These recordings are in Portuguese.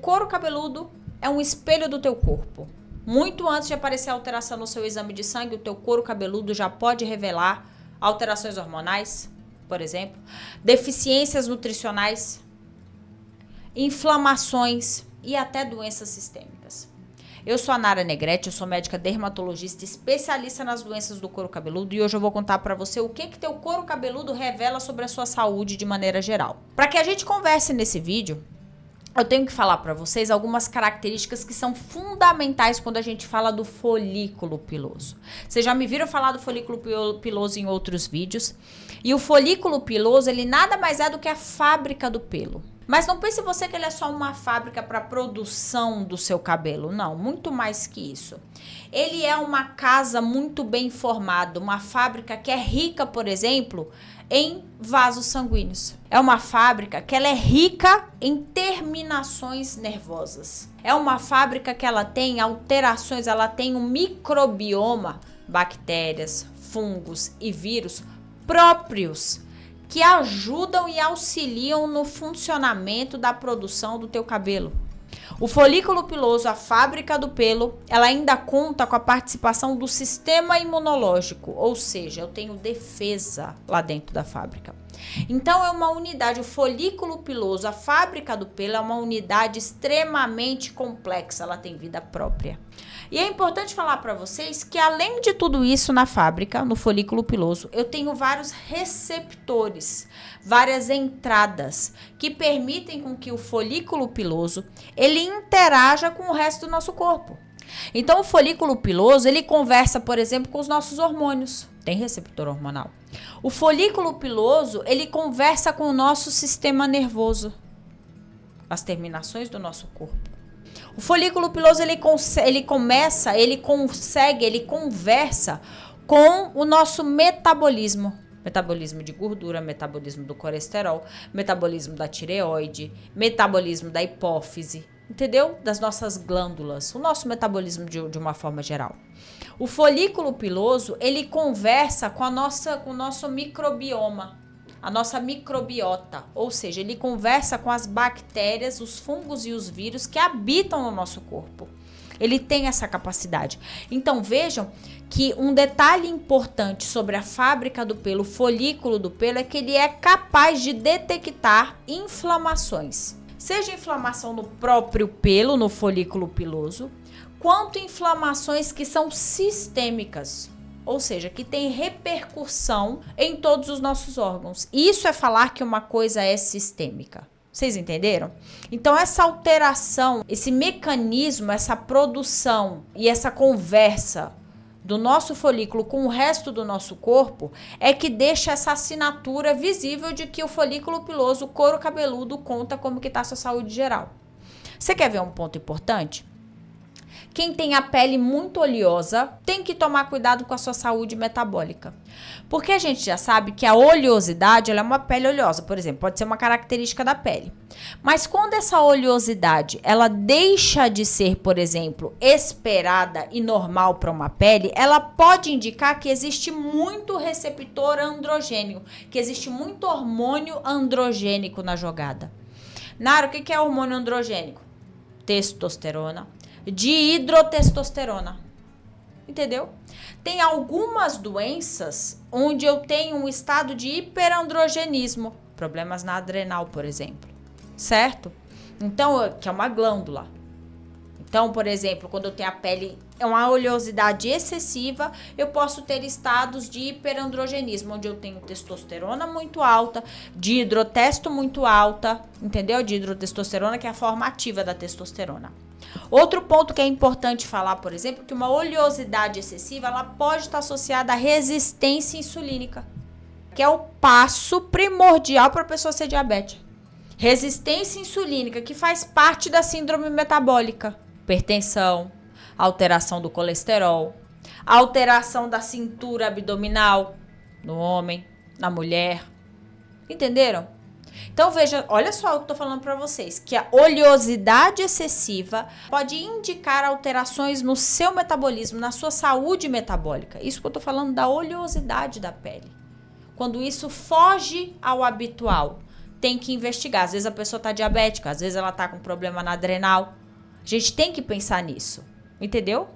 couro cabeludo é um espelho do teu corpo. Muito antes de aparecer alteração no seu exame de sangue, o teu couro cabeludo já pode revelar alterações hormonais, por exemplo, deficiências nutricionais, inflamações e até doenças sistêmicas. Eu sou a Nara Negrete, eu sou médica dermatologista especialista nas doenças do couro cabeludo e hoje eu vou contar pra você o que teu couro cabeludo revela sobre a sua saúde de maneira geral. Para que a gente converse nesse vídeo, eu tenho que falar para vocês algumas características que são fundamentais quando a gente fala do folículo piloso. Vocês já me viram falar do folículo piloso em outros vídeos. E o folículo piloso, ele nada mais é do que a fábrica do pelo. Mas não pense você que ele é só uma fábrica para produção do seu cabelo. Não, muito mais que isso. Ele é uma casa muito bem formada, uma fábrica que é rica, por exemplo, em vasos sanguíneos. É uma fábrica que ela é rica em terminações nervosas. É uma fábrica que ela tem alterações, ela tem um microbioma, bactérias, fungos e vírus próprios que ajudam e auxiliam no funcionamento da produção do teu cabelo. O folículo piloso, a fábrica do pelo, ela ainda conta com a participação do sistema imunológico, ou seja, eu tenho defesa lá dentro da fábrica. Então é uma unidade, o folículo piloso, a fábrica do pelo é uma unidade extremamente complexa, ela tem vida própria. E é importante falar para vocês que além de tudo isso na fábrica, no folículo piloso, eu tenho vários receptores, várias entradas que permitem com que o folículo piloso ele interaja com o resto do nosso corpo. Então o folículo piloso ele conversa, por exemplo, com os nossos hormônios. Tem receptor hormonal. O folículo piloso ele conversa com o nosso sistema nervoso, as terminações do nosso corpo. O folículo piloso ele conversa com o nosso metabolismo. Metabolismo de gordura, metabolismo do colesterol, metabolismo da tireoide, metabolismo da hipófise, entendeu? Das nossas glândulas, o nosso metabolismo de uma forma geral. O folículo piloso, ele conversa com o nosso microbioma, a nossa microbiota, ou seja, ele conversa com as bactérias, os fungos e os vírus que habitam no nosso corpo. Ele tem essa capacidade. Então vejam que um detalhe importante sobre a fábrica do pelo, o folículo do pelo, é que ele é capaz de detectar inflamações. Seja inflamação no próprio pelo, no folículo piloso, quanto inflamações que são sistêmicas. Ou seja, que tem repercussão em todos os nossos órgãos. Isso é falar que uma coisa é sistêmica. Vocês entenderam? Então, essa alteração, esse mecanismo, essa produção e essa conversa do nosso folículo com o resto do nosso corpo é que deixa essa assinatura visível de que o folículo piloso, o couro cabeludo, conta como que está a sua saúde geral. Você quer ver um ponto importante? Quem tem a pele muito oleosa tem que tomar cuidado com a sua saúde metabólica. Porque a gente já sabe que a oleosidade ela é uma pele oleosa, por exemplo, pode ser uma característica da pele. Mas quando essa oleosidade ela deixa de ser, por exemplo, esperada e normal para uma pele, ela pode indicar que existe muito receptor androgênico, que existe muito hormônio androgênico na jogada. Nara, o que é hormônio androgênico? Testosterona. Dihidrotestosterona. Entendeu? Tem algumas doenças onde eu tenho um estado de hiperandrogenismo, problemas na adrenal, por exemplo, certo? Então, que é uma glândula. Então, por exemplo, quando eu tenho a pele, é uma oleosidade excessiva, eu posso ter estados de hiperandrogenismo, onde eu tenho testosterona muito alta, dihidrotesto muito alta, entendeu? Dihidrotestosterona, que é a forma ativa da testosterona. Outro ponto que é importante falar, por exemplo, que uma oleosidade excessiva, ela pode estar associada à resistência insulínica, que é o passo primordial para a pessoa ser diabética. Resistência insulínica, que faz parte da síndrome metabólica. Hipertensão, alteração do colesterol, alteração da cintura abdominal no homem, na mulher. Entenderam? Então veja, olha só o que eu tô falando para vocês, que a oleosidade excessiva pode indicar alterações no seu metabolismo, na sua saúde metabólica. Isso que eu tô falando da oleosidade da pele. Quando isso foge ao habitual, tem que investigar. Às vezes a pessoa tá diabética, às vezes ela tá com problema na adrenal. A gente tem que pensar nisso, entendeu?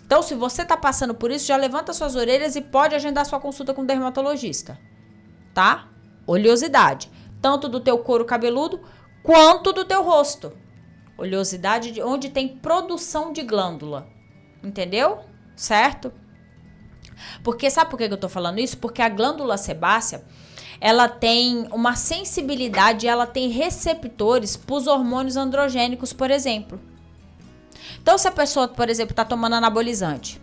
Então, se você tá passando por isso, já levanta suas orelhas e pode agendar sua consulta com o dermatologista, tá? Oleosidade, tanto do teu couro cabeludo quanto do teu rosto. Oleosidade de onde tem produção de glândula, entendeu? Certo? Porque sabe por que eu tô falando isso? Porque a glândula sebácea, ela tem uma sensibilidade, ela tem receptores para os hormônios androgênicos, por exemplo. Então, se a pessoa, por exemplo, está tomando anabolizante,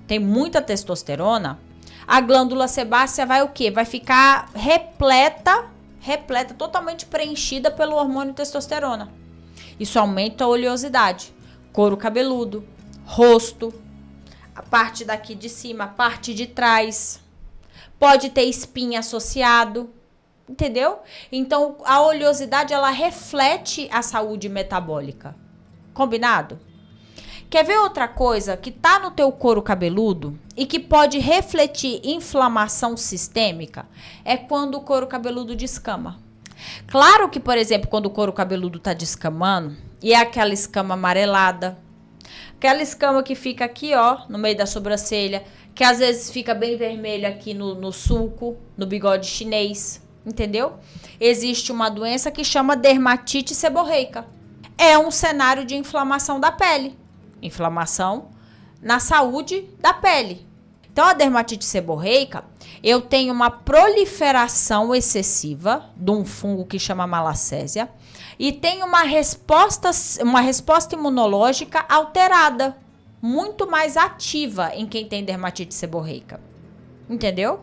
tem muita testosterona, a glândula sebácea vai o quê? Vai ficar repleta, totalmente preenchida pelo hormônio testosterona. Isso aumenta a oleosidade. Couro cabeludo, rosto, a parte daqui de cima, a parte de trás. Pode ter espinha associado, entendeu? Então, a oleosidade, ela reflete a saúde metabólica. Combinado? Quer ver outra coisa que tá no teu couro cabeludo e que pode refletir inflamação sistêmica? É quando o couro cabeludo descama. Claro que, por exemplo, quando o couro cabeludo tá descamando, e é aquela escama amarelada, aquela escama que fica aqui, ó, no meio da sobrancelha, que às vezes fica bem vermelha aqui no sulco, no bigode chinês, entendeu? Existe uma doença que chama dermatite seborreica. É um cenário de inflamação da pele. Inflamação na saúde da pele. Então, a dermatite seborreica, eu tenho uma proliferação excessiva de um fungo que chama malacésia e tem uma resposta imunológica alterada, muito mais ativa em quem tem dermatite seborreica. Entendeu?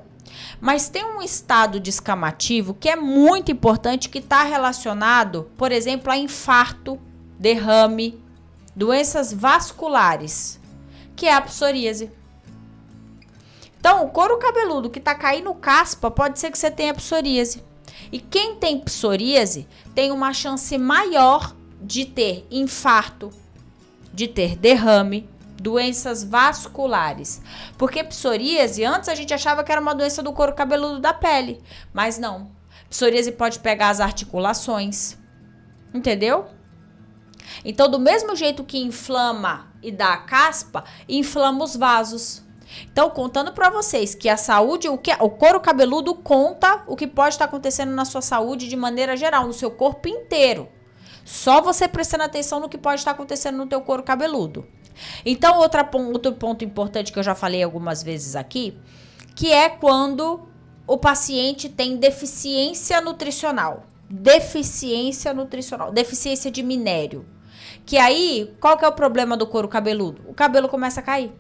Mas tem um estado descamativo que é muito importante, que está relacionado, por exemplo, a infarto, derrame, doenças vasculares, que é a psoríase. Então, o couro cabeludo que está caindo caspa, pode ser que você tenha psoríase. E quem tem psoríase tem uma chance maior de ter infarto, de ter derrame, doenças vasculares. Porque psoríase, antes a gente achava que era uma doença do couro cabeludo da pele, mas não. Psoríase pode pegar as articulações, entendeu? Então, do mesmo jeito que inflama e dá a caspa, inflama os vasos. Então, contando para vocês que a saúde, o couro cabeludo conta o que pode estar acontecendo na sua saúde de maneira geral, no seu corpo inteiro. Só você prestando atenção no que pode estar acontecendo no teu couro cabeludo. Então, outro ponto importante que eu já falei algumas vezes aqui, que é quando o paciente tem deficiência nutricional. Deficiência de minério. Que aí, qual que é o problema do couro cabeludo? O cabelo começa a cair.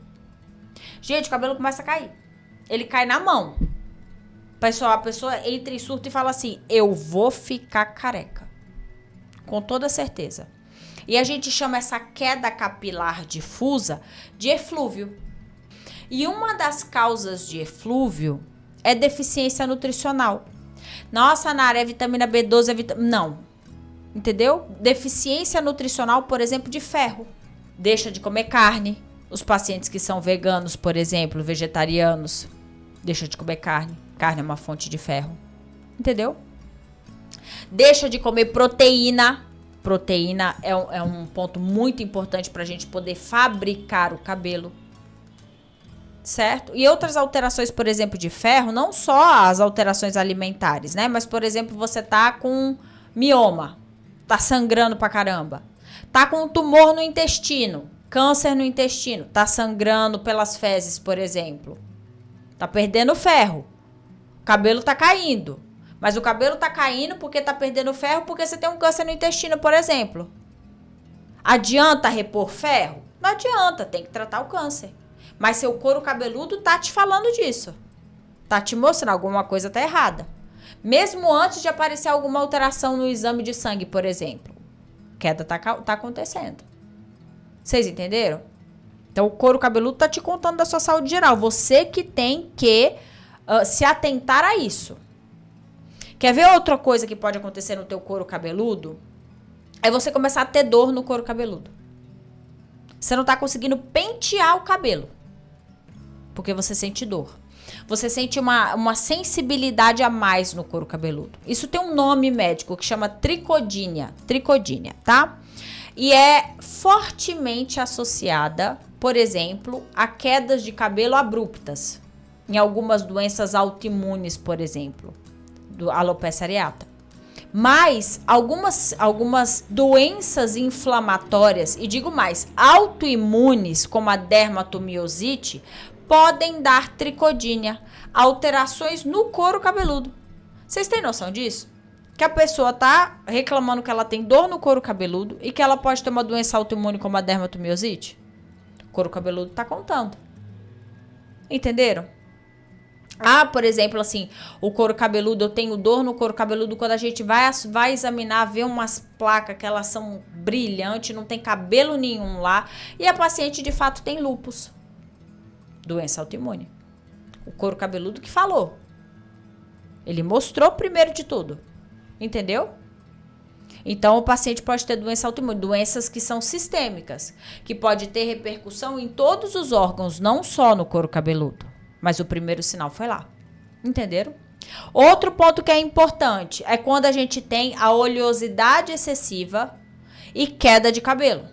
Gente, o cabelo começa a cair. Ele cai na mão. Pessoal, a pessoa entra em surto e fala assim, eu vou ficar careca. Com toda certeza. E a gente chama essa queda capilar difusa de eflúvio. E uma das causas de eflúvio é deficiência nutricional. Nossa, Nara, é vitamina B12, Não. Entendeu? Deficiência nutricional, por exemplo, de ferro. Deixa de comer carne. Os pacientes que são veganos, por exemplo, vegetarianos, deixa de comer carne. Carne é uma fonte de ferro. Entendeu? Deixa de comer proteína. Proteína é um ponto muito importante para a gente poder fabricar o cabelo. Certo? E outras alterações, por exemplo, de ferro, não só as alterações alimentares, né? Mas, por exemplo, você tá com mioma, tá sangrando pra caramba. Tá com um tumor no intestino, câncer no intestino, tá sangrando pelas fezes, por exemplo. Tá perdendo ferro. O cabelo tá caindo. Mas o cabelo tá caindo porque tá perdendo ferro porque você tem um câncer no intestino, por exemplo. Adianta repor ferro? Não adianta, tem que tratar o câncer. Mas seu couro cabeludo tá te falando disso. Tá te mostrando alguma coisa tá errada. Mesmo antes de aparecer alguma alteração no exame de sangue, por exemplo. Queda tá acontecendo. Vocês entenderam? Então, o couro cabeludo tá te contando da sua saúde geral. Você que tem que se atentar a isso. Quer ver outra coisa que pode acontecer no teu couro cabeludo? É você começar a ter dor no couro cabeludo. Você não tá conseguindo pentear o cabelo. Porque você sente dor. você sente uma sensibilidade a mais no couro cabeludo. Isso tem um nome médico que chama tricodínia, tá? E é fortemente associada, por exemplo, a quedas de cabelo abruptas, em algumas doenças autoimunes, por exemplo, do alopecia areata. Mas algumas doenças inflamatórias, e digo mais, autoimunes, como a dermatomiosite, podem dar tricodínia, alterações no couro cabeludo. Vocês têm noção disso? Que a pessoa tá reclamando que ela tem dor no couro cabeludo e que ela pode ter uma doença autoimune como a dermatomiosite? O couro cabeludo tá contando. Entenderam? Ah, por exemplo, assim, o couro cabeludo, eu tenho dor no couro cabeludo quando a gente vai examinar, ver umas placas que elas são brilhantes, não tem cabelo nenhum lá, e a paciente de fato tem lúpus, doença autoimune. O couro cabeludo que falou. Ele mostrou primeiro de tudo. Entendeu? Então, o paciente pode ter doença autoimune, doenças que são sistêmicas, que pode ter repercussão em todos os órgãos, não só no couro cabeludo. Mas o primeiro sinal foi lá. Entenderam? Outro ponto que é importante é quando a gente tem a oleosidade excessiva e queda de cabelo.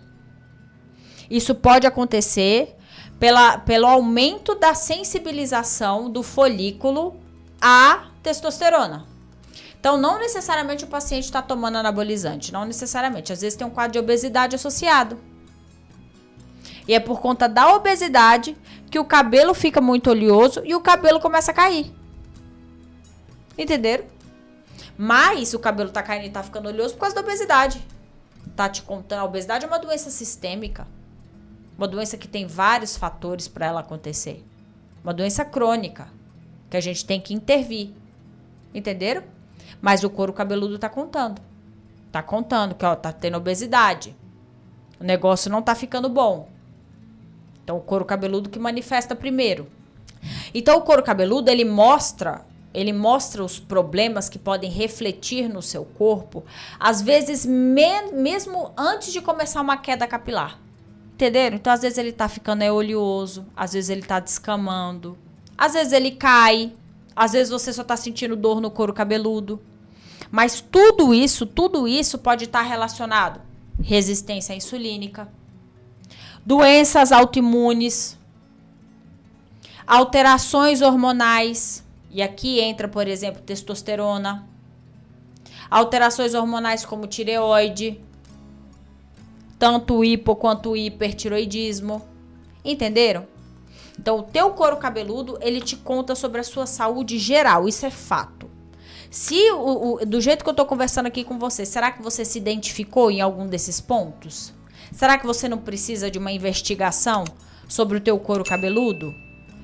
Isso pode acontecer pelo aumento da sensibilização do folículo à testosterona. Então, não necessariamente o paciente está tomando anabolizante, não necessariamente. Às vezes tem um quadro de obesidade associado. E é por conta da obesidade que o cabelo fica muito oleoso e o cabelo começa a cair. Entenderam? Mas o cabelo tá caindo e tá ficando oleoso por causa da obesidade. Tá te contando, a obesidade é uma doença sistêmica. Uma doença que tem vários fatores para ela acontecer. Uma doença crônica, que a gente tem que intervir. Entenderam? Mas o couro cabeludo tá contando. Tá contando que, ó, tá tendo obesidade. O negócio não tá ficando bom. Então, o couro cabeludo que manifesta primeiro. Então, o couro cabeludo, ele mostra os problemas que podem refletir no seu corpo, às vezes mesmo antes de começar uma queda capilar. Entenderam? Então, às vezes ele tá ficando oleoso, às vezes ele tá descamando, às vezes ele cai, às vezes você só tá sentindo dor no couro cabeludo. Mas tudo isso pode estar relacionado à resistência insulínica, doenças autoimunes, alterações hormonais, e aqui entra, por exemplo, testosterona, alterações hormonais como tireoide, tanto o hipo quanto o hipertiroidismo. Entenderam? Então, o teu couro cabeludo, ele te conta sobre a sua saúde geral, isso é fato. Se do jeito que eu tô conversando aqui com você, será que você se identificou em algum desses pontos? Será que você não precisa de uma investigação sobre o teu couro cabeludo?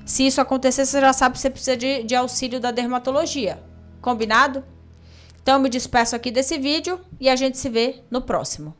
Se isso acontecer, você já sabe que você precisa de auxílio da dermatologia. Combinado? Então, eu me despeço aqui desse vídeo e a gente se vê no próximo.